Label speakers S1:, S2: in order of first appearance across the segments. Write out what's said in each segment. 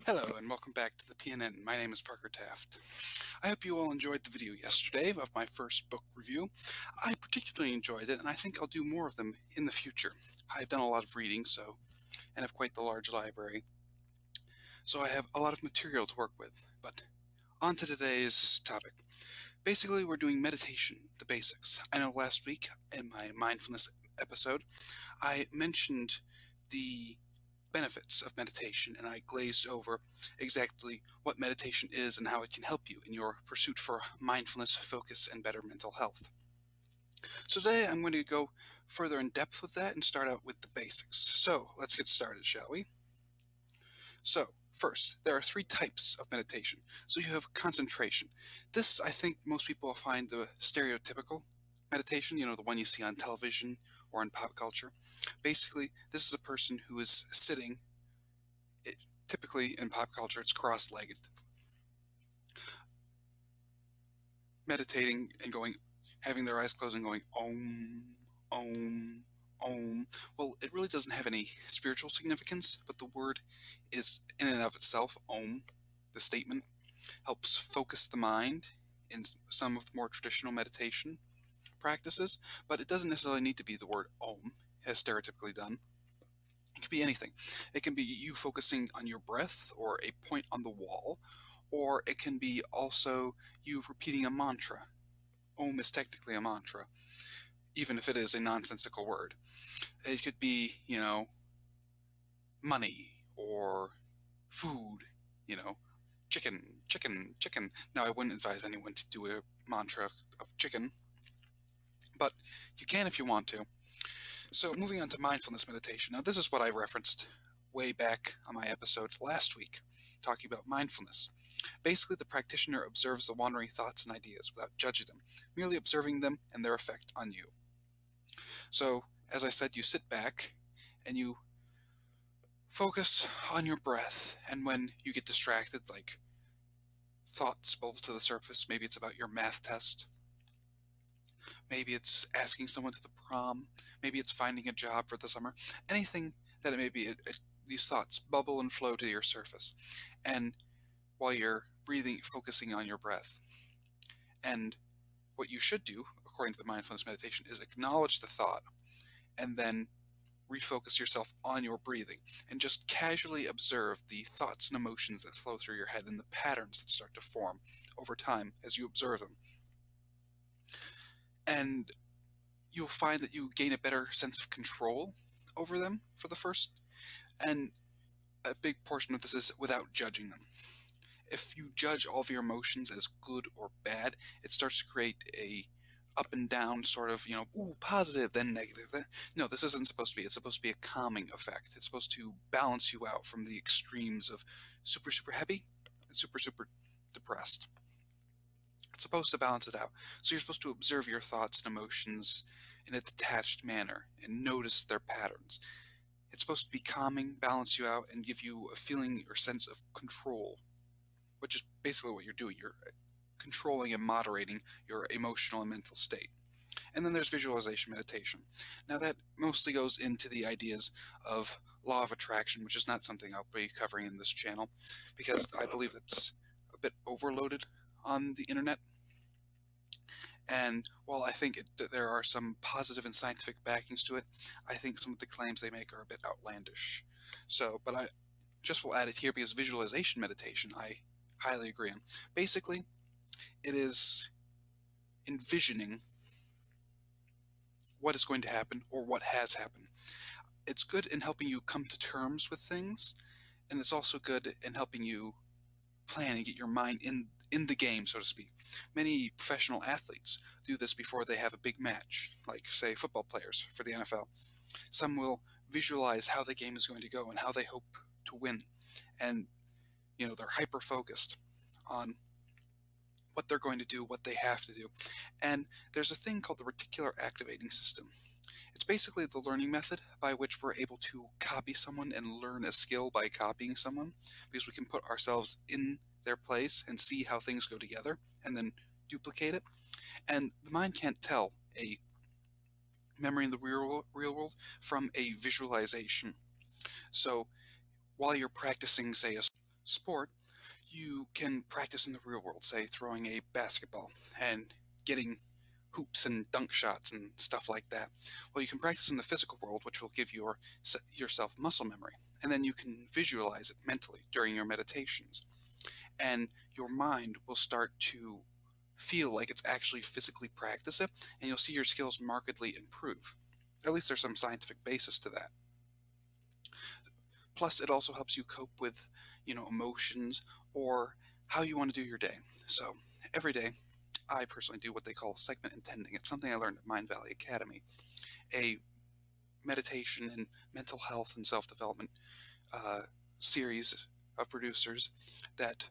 S1: Hello and welcome back to the PNN. My name is Parker Taft. I hope you all enjoyed the video yesterday of my first book review. I particularly enjoyed it and I think I'll do more of them in the future. I've done a lot of reading and have quite the large library, so I have a lot of material to work with. But on to today's topic. Basically, we're doing meditation, the basics. I know last week in my mindfulness episode, I mentioned the benefits of meditation, and I glazed over exactly what meditation is and how it can help you in your pursuit for mindfulness, focus, and better mental health. So today I'm going to go further in depth with that and start out with the basics. So let's get started, shall we? So first, there are three types of meditation. So you have concentration. This, I think, most people find the stereotypical meditation, the one you see on television or in pop culture. Basically, this is a person who is sitting, typically in pop culture, it's cross-legged, meditating and having their eyes closed and going, Om, Om, Om. Well, it really doesn't have any spiritual significance, but the word is in and of itself, Om, the statement, helps focus the mind in some of the more traditional meditation practices, but it doesn't necessarily need to be the word Om, as stereotypically done. It can be anything. It can be you focusing on your breath or a point on the wall, or it can be also you repeating a mantra. Om is technically a mantra, even if it is a nonsensical word. It could be, money or food, chicken, chicken, chicken. Now, I wouldn't advise anyone to do a mantra of chicken, but you can if you want to. So moving on to mindfulness meditation. Now, this is what I referenced way back on my episode last week, talking about mindfulness. Basically, the practitioner observes the wandering thoughts and ideas without judging them, merely observing them and their effect on you. So, as I said, you sit back and you focus on your breath, and when you get distracted, like thoughts bubble to the surface, maybe it's about your math test, maybe it's asking someone to the prom, maybe it's finding a job for the summer, anything that it may be, these thoughts bubble and flow to your surface. And while you're breathing, focusing on your breath. And what you should do, according to the mindfulness meditation, is acknowledge the thought and then refocus yourself on your breathing and just casually observe the thoughts and emotions that flow through your head and the patterns that start to form over time as you observe them. And you'll find that you gain a better sense of control over them for the first, and a big portion of this is without judging them. If you judge all of your emotions as good or bad, it starts to create a up and down sort of, ooh, positive, then negative. No, this isn't supposed to be. It's supposed to be a calming effect. It's supposed to balance you out from the extremes of super, super happy and super, super depressed. It's supposed to balance it out. So you're supposed to observe your thoughts and emotions in a detached manner and notice their patterns. It's supposed to be calming, balance you out, and give you a feeling or sense of control, which is basically what you're doing. You're controlling and moderating your emotional and mental state. And then there's visualization meditation. Now that mostly goes into the ideas of law of attraction, which is not something I'll be covering in this channel because I believe it's a bit overloaded on the internet. And while I think that there are some positive and scientific backings to it, I think some of the claims they make are a bit outlandish. So, but I just will add it here because visualization meditation I highly agree on. Basically, it is envisioning what is going to happen or what has happened. It's good in helping you come to terms with things, and it's also good in helping you plan and get your mind in the game, so to speak. Many professional athletes do this before they have a big match, like, say, football players for the NFL. Some will visualize how the game is going to go and how they hope to win, and they're hyper-focused on what they're going to do, what they have to do. And there's a thing called the reticular activating system. It's basically the learning method by which we're able to copy someone and learn a skill by copying someone, because we can put ourselves in their place and see how things go together and then duplicate it. And the mind can't tell a memory in the real world from a visualization. So while you're practicing, say, sport, you can practice in the real world, say throwing a basketball and getting hoops and dunk shots and stuff like that. Well, you can practice in the physical world, which will give yourself muscle memory, and then you can visualize it mentally during your meditations, and your mind will start to feel like it's actually physically practice it, and you'll see your skills markedly improve. At least there's some scientific basis to that. Plus, it also helps you cope with, emotions or how you want to do your day. So every day, I personally do what they call segment intending. It's something I learned at Mind Valley Academy, a meditation and mental health and self-development uh, series of producers that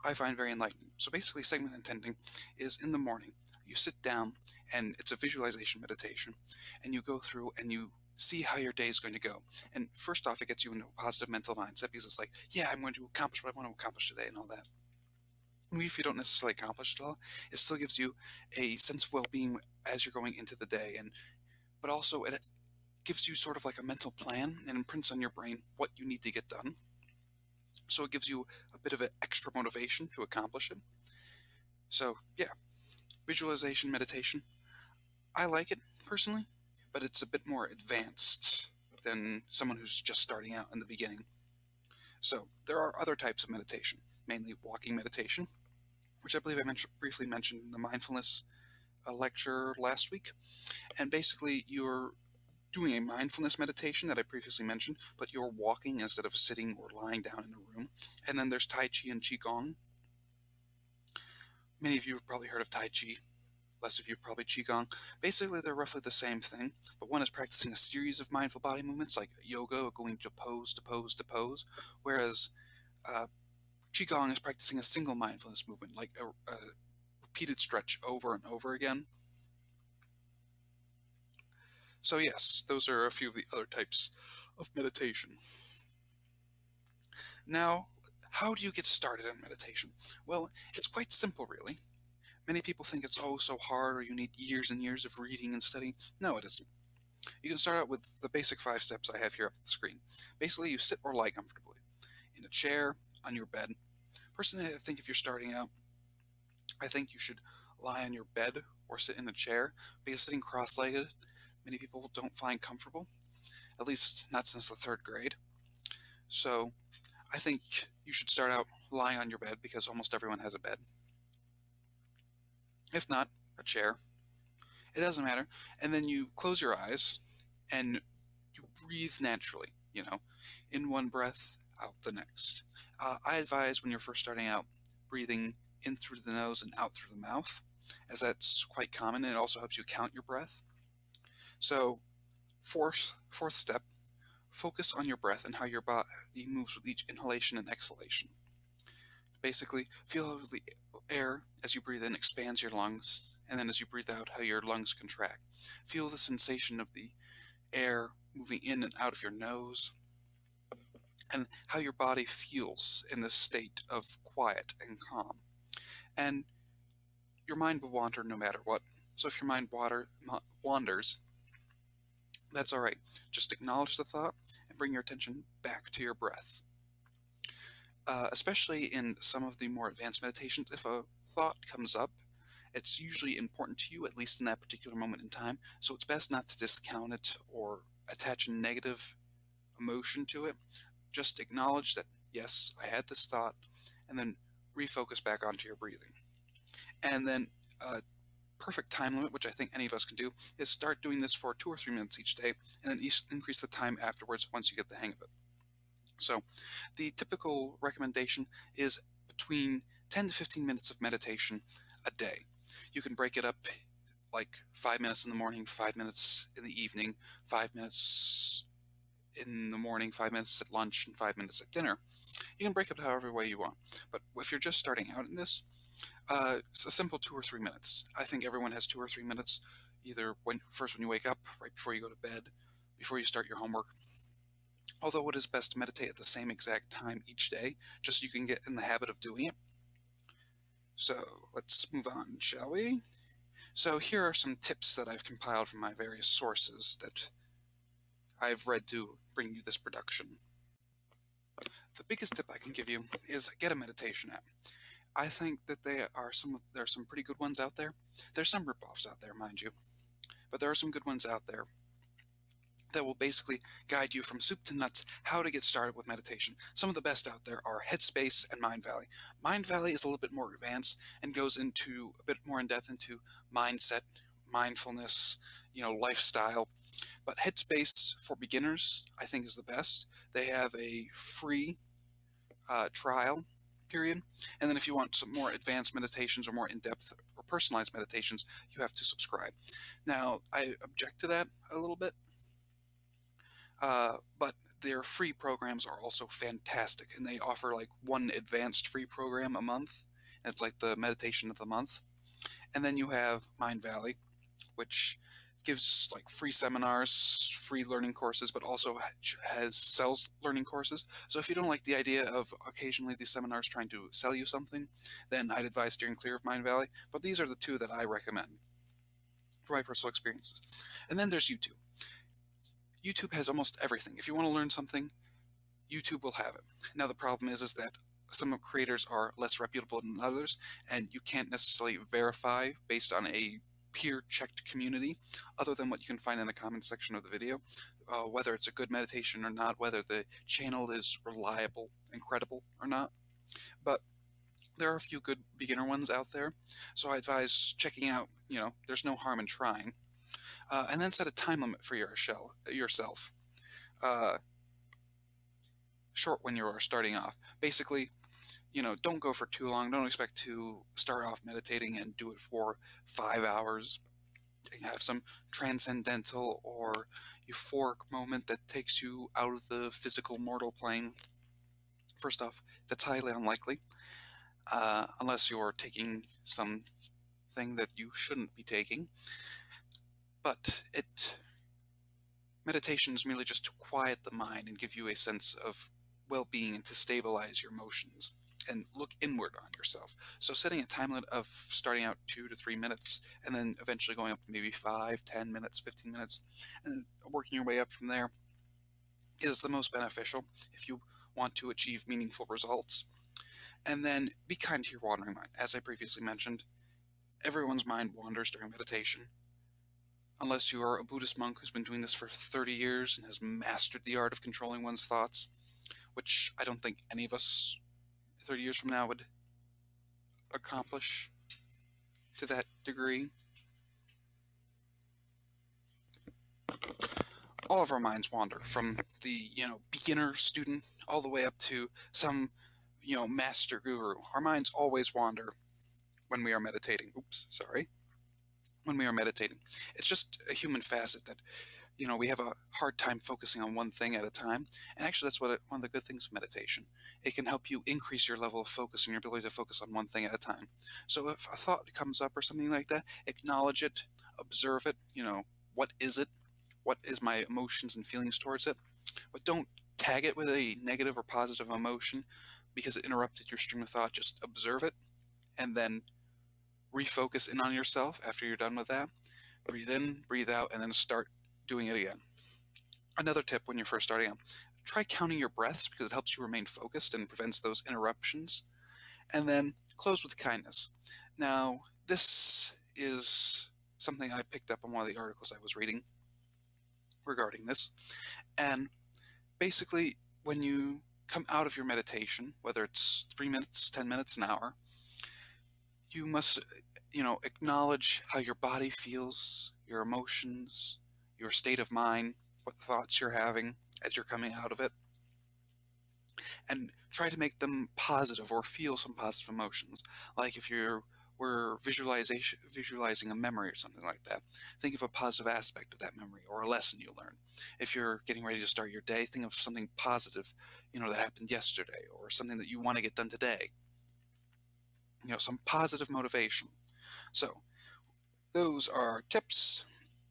S1: I find very enlightening. So basically, segment intending is in the morning. You sit down, and it's a visualization meditation, and you go through and you see how your day is going to go. And first off, it gets you into a positive mental mindset because it's like, yeah, I'm going to accomplish what I want to accomplish today and all that. Even if you don't necessarily accomplish it all, it still gives you a sense of well-being as you're going into the day, and but also it gives you sort of like a mental plan and imprints on your brain what you need to get done. So it gives you a bit of an extra motivation to accomplish it. So yeah, visualization meditation. I like it personally, but it's a bit more advanced than someone who's just starting out in the beginning. So there are other types of meditation, mainly walking meditation, which I believe I briefly mentioned in the mindfulness lecture last week. And basically, you're doing a mindfulness meditation that I previously mentioned, but you're walking instead of sitting or lying down in a room. And then there's Tai Chi and Qigong. Many of you have probably heard of Tai Chi, less of you probably Qigong. Basically, they're roughly the same thing, but one is practicing a series of mindful body movements like yoga, going to pose to pose to pose, whereas uh, Qigong is practicing a single mindfulness movement, like a repeated stretch over and over again. So yes, those are a few of the other types of meditation. Now, how do you get started on meditation? Well, it's quite simple, really. Many people think it's so hard or you need years and years of reading and studying. No, it isn't. You can start out with the basic 5 steps I have here up the screen. Basically, you sit or lie comfortably in a chair, on your bed. Personally, I think if you're starting out, I think you should lie on your bed or sit in a chair because sitting cross-legged, many people don't find comfortable, at least not since the 3rd grade. So I think you should start out lying on your bed because almost everyone has a bed. If not, a chair. It doesn't matter. And then you close your eyes and you breathe naturally, in one breath, out the next. I advise when you're first starting out, breathing in through the nose and out through the mouth, as that's quite common, and it also helps you count your breath. So, fourth step, focus on your breath and how your body moves with each inhalation and exhalation. Basically, feel how the air as you breathe in expands your lungs, and then as you breathe out, how your lungs contract. Feel the sensation of the air moving in and out of your nose, and how your body feels in this state of quiet and calm. And your mind will wander no matter what. So if your mind wanders, that's all right. Just acknowledge the thought and bring your attention back to your breath. Especially in some of the more advanced meditations, if a thought comes up, it's usually important to you, at least in that particular moment in time, so it's best not to discount it or attach a negative emotion to it. Just acknowledge that, yes, I had this thought, and then refocus back onto your breathing. And then a perfect time limit, which I think any of us can do, is start doing this for 2 or 3 minutes each day, and then increase the time afterwards once you get the hang of it. So the typical recommendation is between 10 to 15 minutes of meditation a day. You can break it up like 5 minutes in the morning, 5 minutes in the evening, 5 minutes in the morning, 5 minutes at lunch, and 5 minutes at dinner. You can break it however way you want. But if you're just starting out in this, it's a simple 2 or 3 minutes. I think everyone has 2 or 3 minutes, either when you wake up, right before you go to bed, before you start your homework. Although it is best to meditate at the same exact time each day, just so you can get in the habit of doing it. So let's move on, shall we? So here are some tips that I've compiled from my various sources that I've read to bring you this production. The biggest tip I can give you is get a meditation app. I think that there are some pretty good ones out there. There's some ripoffs out there, mind you, but there are some good ones out there that will basically guide you from soup to nuts how to get started with meditation. Some of the best out there are Headspace and Mind Valley. Mind Valley is a little bit more advanced and goes into a bit more in depth into mindset, mindfulness, lifestyle. But Headspace for beginners, I think, is the best. They have a free trial period. And then if you want some more advanced meditations or more in-depth or personalized meditations, you have to subscribe. Now, I object to that a little bit, but their free programs are also fantastic, and they offer like one advanced free program a month. And it's like the meditation of the month. And then you have Mind Valley, which gives like free seminars, free learning courses, but also sells learning courses. So if you don't like the idea of occasionally these seminars trying to sell you something, then I'd advise steering clear of Mind Valley. But these are the two that I recommend from my personal experiences. And then there's YouTube. YouTube has almost everything. If you want to learn something, YouTube will have it. Now the problem is that some creators are less reputable than others, and you can't necessarily verify based on a peer-checked community, other than what you can find in the comment section of the video, whether it's a good meditation or not, whether the channel is reliable and credible or not. But there are a few good beginner ones out there, so I advise checking out. There's no harm in trying, and then set a time limit for yourself. Short when you are starting off. Basically, don't go for too long. Don't expect to start off meditating and do it for 5 hours. You have some transcendental or euphoric moment that takes you out of the physical mortal plane. First off, that's highly unlikely, unless you're taking something that you shouldn't be taking. But meditation is merely just to quiet the mind and give you a sense of well-being and to stabilize your emotions and look inward on yourself. So setting a time limit of starting out 2 to 3 minutes and then eventually going up to maybe 5, 10 minutes, 15 minutes, and working your way up from there is the most beneficial if you want to achieve meaningful results. And then be kind to your wandering mind. As I previously mentioned, everyone's mind wanders during meditation. Unless you are a Buddhist monk who's been doing this for 30 years and has mastered the art of controlling one's thoughts, which I don't think any of us 30 years from now would accomplish to that degree. All of our minds wander, from the beginner student all the way up to some master guru. Our minds always wander when we are meditating. When we are meditating. It's just a human facet that we have a hard time focusing on one thing at a time. And actually, that's one of the good things of meditation. It can help you increase your level of focus and your ability to focus on one thing at a time. So if a thought comes up or something like that, acknowledge it, observe it. What is it? What is my emotions and feelings towards it? But don't tag it with a negative or positive emotion because it interrupted your stream of thought. Just observe it and then refocus in on yourself after you're done with that. Breathe in, breathe out, and then start doing it again. Another tip when you're first starting out, try counting your breaths because it helps you remain focused and prevents those interruptions. And then close with kindness. Now, this is something I picked up on one of the articles I was reading regarding this. And basically, when you come out of your meditation, whether it's 3 minutes, 10 minutes, an hour, you must, acknowledge how your body feels, your emotions, your state of mind, what thoughts you're having as you're coming out of it, and try to make them positive or feel some positive emotions. Like if we're visualizing a memory or something like that, think of a positive aspect of that memory or a lesson you learned. If you're getting ready to start your day, think of something positive, that happened yesterday or something that you want to get done today. Some positive motivation. So those are tips.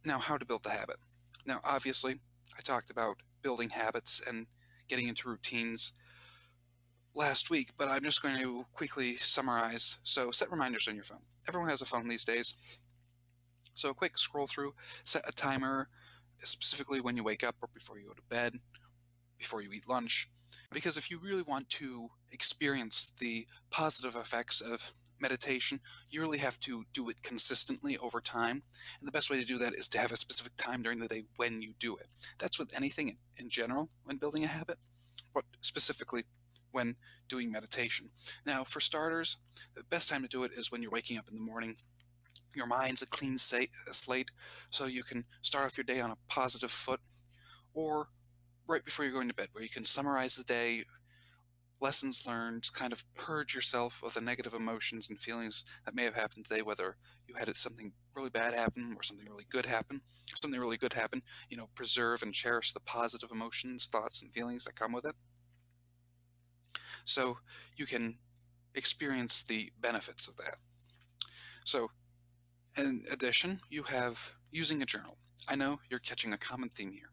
S1: Now, how to build the habit. Now, obviously, I talked about building habits and getting into routines last week, but I'm just going to quickly summarize. So set reminders on your phone. Everyone has a phone these days. So a quick scroll through, set a timer, specifically when you wake up or before you go to bed, before you eat lunch. Because if you really want to experience the positive effects of meditation, you really have to do it consistently over time. And the best way to do that is to have a specific time during the day when you do it. That's with anything in general when building a habit, but specifically when doing meditation. Now, for starters, the best time to do it is when you're waking up in the morning. Your mind's a clean slate, so you can start off your day on a positive foot, or right before you're going to bed, where you can summarize the day, lessons learned, kind of purge yourself of the negative emotions and feelings that may have happened today, whether you had something really bad happen or something really good happen. Something really good happen, preserve and cherish the positive emotions, thoughts, and feelings that come with it, so you can experience the benefits of that. So, in addition, you have using a journal. I know you're catching a common theme here.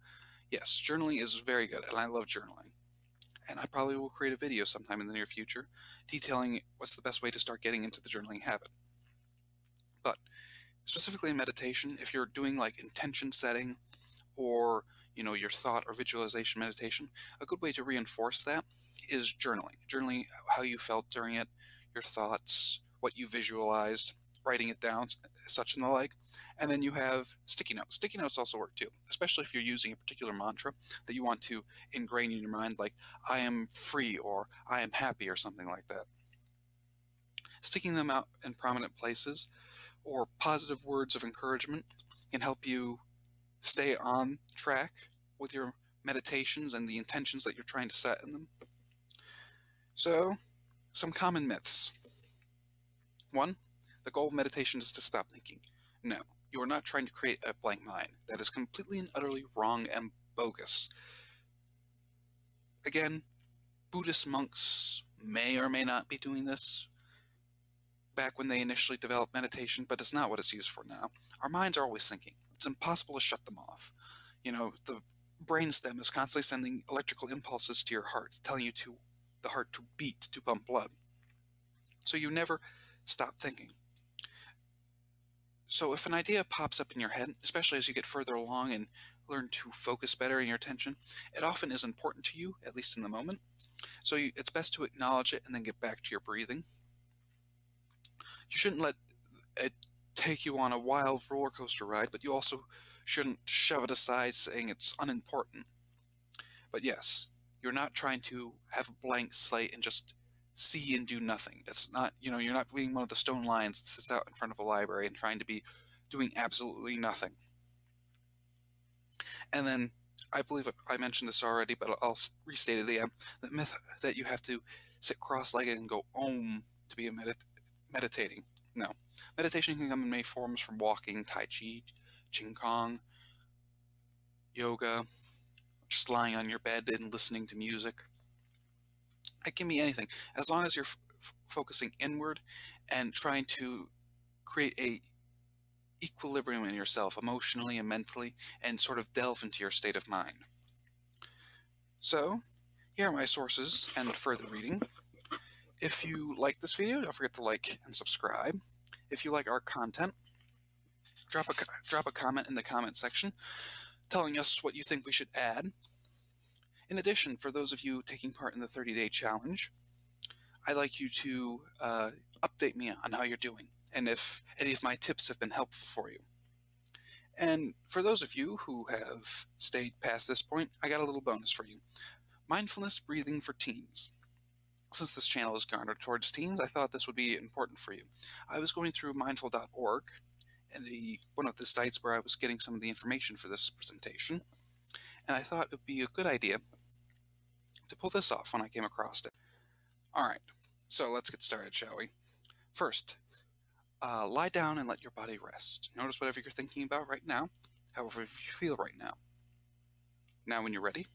S1: Yes, journaling is very good, and I love journaling. And I probably will create a video sometime in the near future detailing what's the best way to start getting into the journaling habit. But specifically in meditation, if you're doing like intention setting or your thought or visualization meditation, a good way to reinforce that is journaling how you felt during it, your thoughts, what you visualized, writing it down, such and the like. And then you have sticky notes also work too, especially if you're using a particular mantra that you want to ingrain in your mind, like I am free or I am happy or something like that. Sticking them out in prominent places or positive words of encouragement can help you stay on track with your meditations and the intentions that you're trying to set in them. So, some common myths. 1, the goal of meditation is to stop thinking. No, you are not trying to create a blank mind. That is completely and utterly wrong and bogus. Again, Buddhist monks may or may not be doing this back when they initially developed meditation, but it's not what it's used for now. Our minds are always thinking. It's impossible to shut them off. The brainstem is constantly sending electrical impulses to your heart, telling the heart to beat, to pump blood. So you never stop thinking. So if an idea pops up in your head, especially as you get further along and learn to focus better in your attention, it often is important to you, at least in the moment. So it's best to acknowledge it and then get back to your breathing. You shouldn't let it take you on a wild roller coaster ride, but you also shouldn't shove it aside saying it's unimportant. But yes, you're not trying to have a blank slate and just see and do nothing. It's not, you're not being one of the stone lions that sits out in front of a library and trying to be doing absolutely nothing. And then, I believe I mentioned this already, but I'll restate it again. The myth that you have to sit cross-legged and go om to be meditating. No. Meditation can come in many forms, from walking, tai chi, qigong, yoga, just lying on your bed and listening to music. It can be anything, as long as you're focusing inward and trying to create a equilibrium in yourself emotionally and mentally, and sort of delve into your state of mind. So, here are my sources and further reading. If you like this video, don't forget to like and subscribe. If you like our content, drop a comment in the comment section telling us what you think we should add. In addition, for those of you taking part in the 30-day challenge, I'd like you to update me on how you're doing and if any of my tips have been helpful for you. And for those of you who have stayed past this point, I got a little bonus for you. Mindfulness breathing for teens. Since this channel is garnered towards teens, I thought this would be important for you. I was going through mindful.org, and one of the sites where I was getting some of the information for this presentation, and I thought it would be a good idea to pull this off when I came across it. Alright, so let's get started, shall we? First, lie down and let your body rest. Notice whatever you're thinking about right now, however you feel right now. Now when you're ready,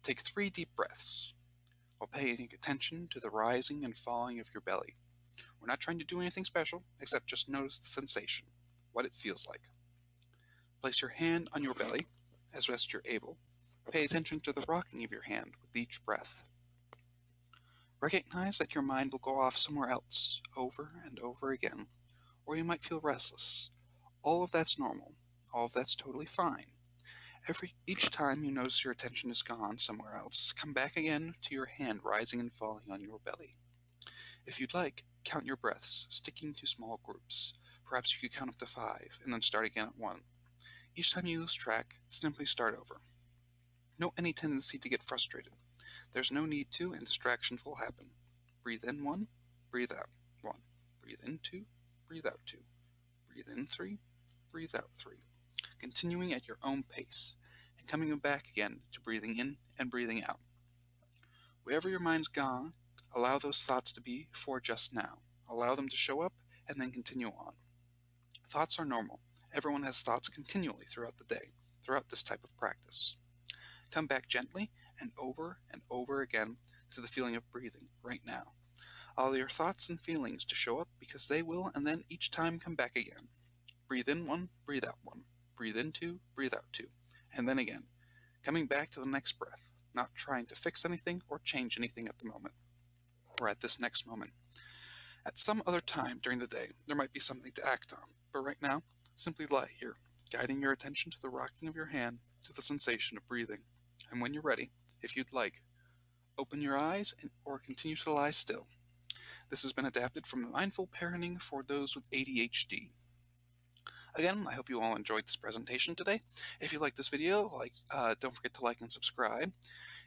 S1: take 3 deep breaths while paying attention to the rising and falling of your belly. We're not trying to do anything special, except just notice the sensation, what it feels like. Place your hand on your belly as best you're able. Pay attention to the rocking of your hand with each breath. Recognize that your mind will go off somewhere else over and over again, or you might feel restless. All of that's normal. All of that's totally fine. Each time you notice your attention is gone somewhere else, come back again to your hand rising and falling on your belly. If you'd like, count your breaths, sticking to small groups. Perhaps you could count up to 5 and then start again at 1. Each time you lose track, simply start over. Note any tendency to get frustrated. There's no need to, and distractions will happen. Breathe in 1, breathe out 1. Breathe in 2, breathe out 2. Breathe in 3, breathe out 3. Continuing at your own pace, and coming back again to breathing in and breathing out. Wherever your mind's gone, allow those thoughts to be for just now. Allow them to show up and then continue on. Thoughts are normal. Everyone has thoughts continually throughout the day, throughout this type of practice. Come back gently and over again to the feeling of breathing right now. Allow your thoughts and feelings to show up because they will, and then each time come back again. Breathe in 1, breathe out 1. Breathe in 2, breathe out 2. And then again, coming back to the next breath, not trying to fix anything or change anything at the moment, or at this next moment. At some other time during the day, there might be something to act on, but right now, simply lie here, guiding your attention to the rocking of your hand, to the sensation of breathing. And when you're ready, if you'd like, open your eyes or continue to lie still. This has been adapted from Mindful Parenting for those with ADHD. Again, I hope you all enjoyed this presentation today. If you like this video, don't forget to like and subscribe.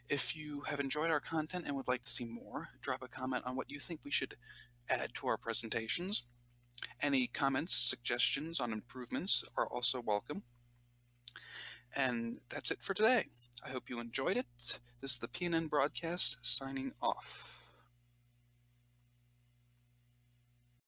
S1: If you have enjoyed our content and would like to see more, drop a comment on what you think we should add to our presentations. Any comments, suggestions on improvements are also welcome. And that's it for today. I hope you enjoyed it. This is the PNN broadcast signing off.